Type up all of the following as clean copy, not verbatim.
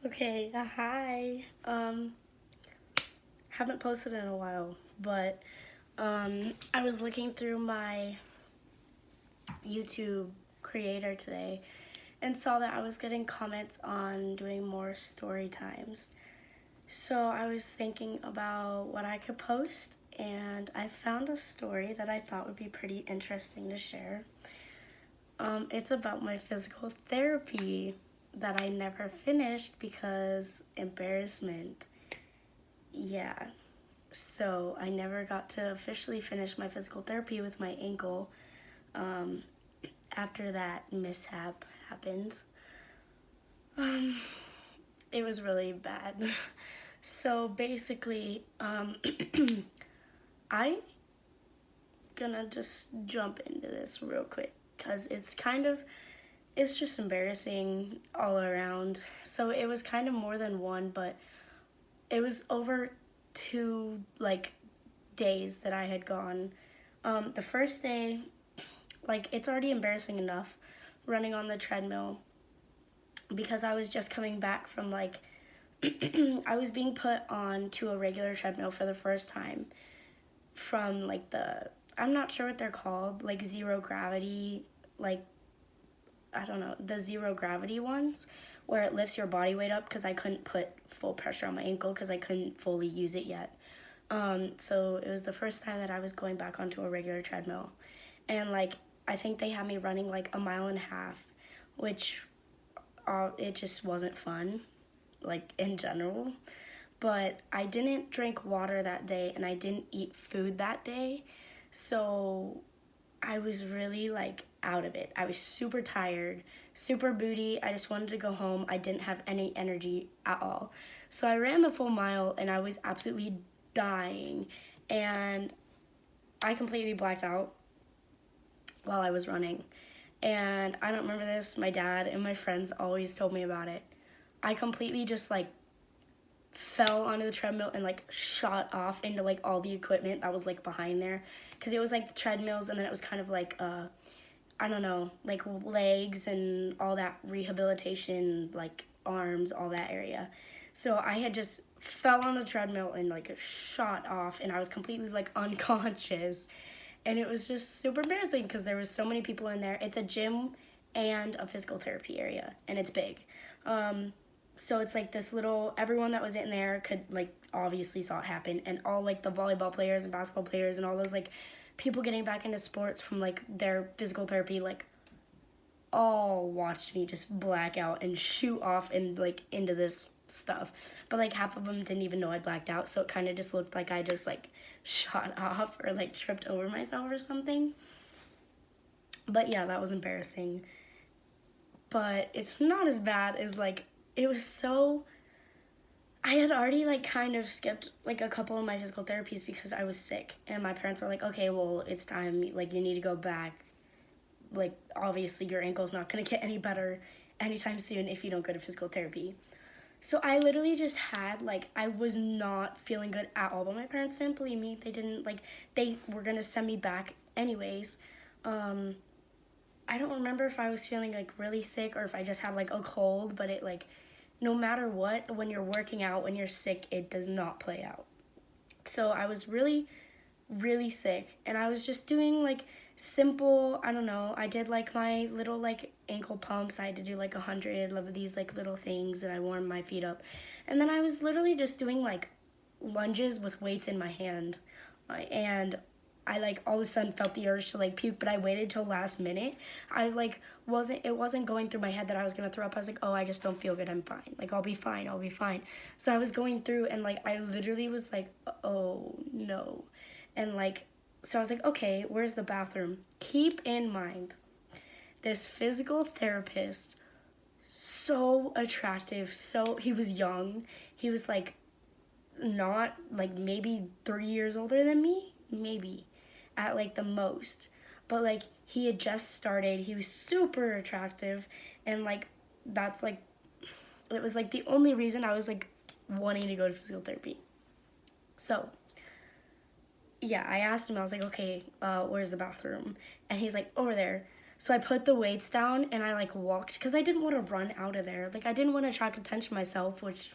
Okay, hi. Haven't posted in a while, but I was looking through my YouTube creator today and saw that I was getting comments on doing more story times. So I was thinking about what I could post, and I found a story that I thought would be pretty interesting to share. It's about my physical therapy that I never finished because embarrassment. Yeah. So I never got to officially finish my physical therapy with my ankle um, after that mishap happened. Um, it was really bad. So basically, I gonna just jump into this real quick because it's just embarrassing all around. So it was kind of more than one, but it was over two days that I had gone. The first day, it's already embarrassing enough running on the treadmill because I was just coming back from I was being put on to a regular treadmill for the first time from I'm not sure what they're called, zero gravity, like I don't know, the zero gravity ones where it lifts your body weight up because I couldn't put full pressure on my ankle because I couldn't fully use it yet. So it was the first time that I was going back onto a regular treadmill. And I think they had me running a mile and a half, which it just wasn't fun, in general. But I didn't drink water that day and I didn't eat food that day. So I was really out of it. I was super tired, super booty. I just wanted to go home. I didn't have any energy at all. So I ran the full mile and I was absolutely dying. And I completely blacked out while I was running. And I don't remember this. My dad and my friends always told me about it. I completely just fell onto the treadmill and shot off into all the equipment that was behind there, because it was the treadmills, and then it was kind of I don't know, legs and all that rehabilitation, arms, all that area. So I had just fell on the treadmill and shot off, and I was completely unconscious. And it was just super embarrassing because there was so many people in there. It's a gym and a physical therapy area, and it's big. So it's this little, everyone that was in there could obviously saw it happen, and all the volleyball players and basketball players and all those people getting back into sports from their physical therapy all watched me just black out and shoot off and into this stuff. But half of them didn't even know I blacked out, so it kind of just looked like I just shot off or tripped over myself or something. But yeah, that was embarrassing. But it's not as bad as it was so, I had already kind of skipped a couple of my physical therapies because I was sick, and my parents were like, okay, well, it's time, you need to go back. Obviously your ankle's not going to get any better anytime soon if you don't go to physical therapy. So I literally just had I was not feeling good at all, but my parents didn't believe me. They didn't they were going to send me back anyways. I don't remember if I was feeling really sick or if I just had a cold, but it no matter what, when you're working out, when you're sick, it does not play out. So I was really, really sick, and I was just doing simple, I don't know, I did my little ankle pumps. I had to do 100 of these little things, and I warmed my feet up. And then I was literally just doing lunges with weights in my hand. And I all of a sudden felt the urge to puke, but I waited till last minute. I it wasn't going through my head that I was gonna throw up. I was like, oh, I just don't feel good. I'm fine. I'll be fine. I'll be fine. So I was going through, and I literally was oh no, and so I was like, okay, where's the bathroom? Keep in mind, this physical therapist, so attractive. So he was young. He was not maybe 3 years older than me, maybe at the most, but he had just started. He was super attractive, and that's it was the only reason I was wanting to go to physical therapy. So yeah, I asked him, I was like, okay, where's the bathroom? And he's like, over there. So I put the weights down and I like walked because I didn't want to run out of there. Like I didn't want to attract attention myself, which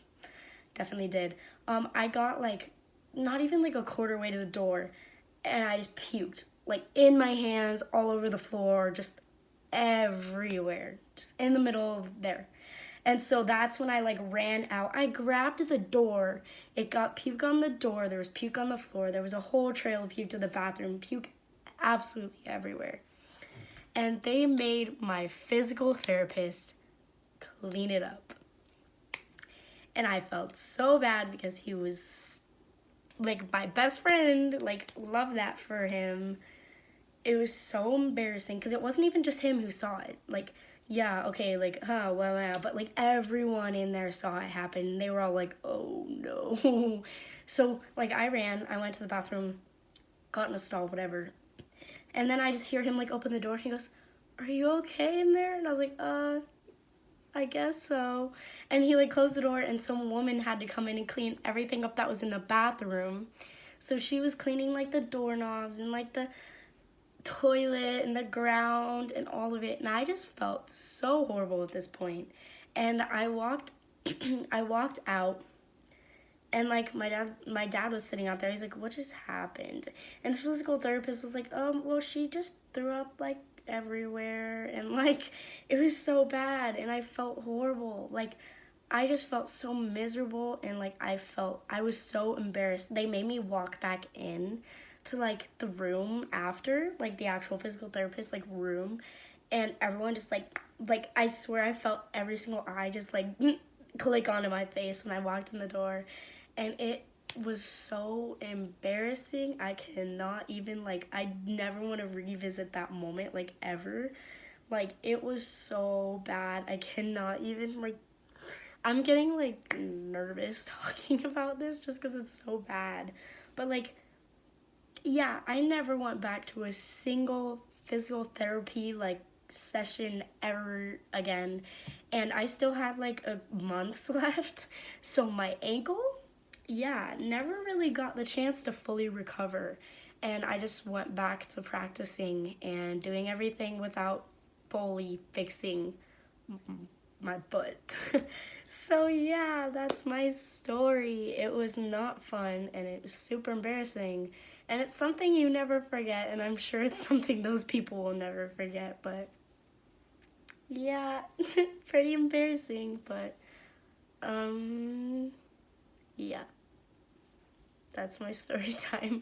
definitely did. I got like not even like a quarter way to the door and I just puked like in my hands, all over the floor, just everywhere, just in the middle of there. And so that's when I like ran out. I grabbed the door. It got puke on the door. There was puke on the floor. There was a whole trail of puke to the bathroom. Puke absolutely everywhere. And they made my physical therapist clean it up. And I felt so bad because he was like my best friend. Like, love that for him. It was so embarrassing because it wasn't even just him who saw it. Like, yeah, okay, like, well, but like everyone in there saw it happen. They were all like, oh no. So, like, I went to the bathroom, got in a stall, whatever. And then I just hear him like open the door and he goes, are you okay in there? And I was like, I guess so. And he like closed the door and some woman had to come in and clean everything up that was in the bathroom. So she was cleaning like the doorknobs and like the toilet and the ground and all of it. And I just felt so horrible at this point. And I walked I walked out and like my dad was sitting out there. He's like, what just happened? And the physical therapist was like, well, she just threw up like everywhere and like it was so bad and I felt horrible. Like I just felt so miserable and like I was so embarrassed. They made me walk back in to like the room after, like the actual physical therapist like room, and everyone just like I swear I felt every single eye just like click onto my face when I walked in the door. And it was so embarrassing. I cannot even like I never want to revisit that moment like ever. Like it was so bad. I cannot even like I'm getting like nervous talking about this just because it's so bad. But like yeah, I never went back to a single physical therapy like session ever again. And I still had like a months left. So my ankle, yeah, never really got the chance to fully recover. And I just went back to practicing and doing everything without fully fixing my butt. So yeah, that's my story. It was not fun and it was super embarrassing. And it's something you never forget, and I'm sure it's something those people will never forget, but yeah, pretty embarrassing, but yeah, that's my story time.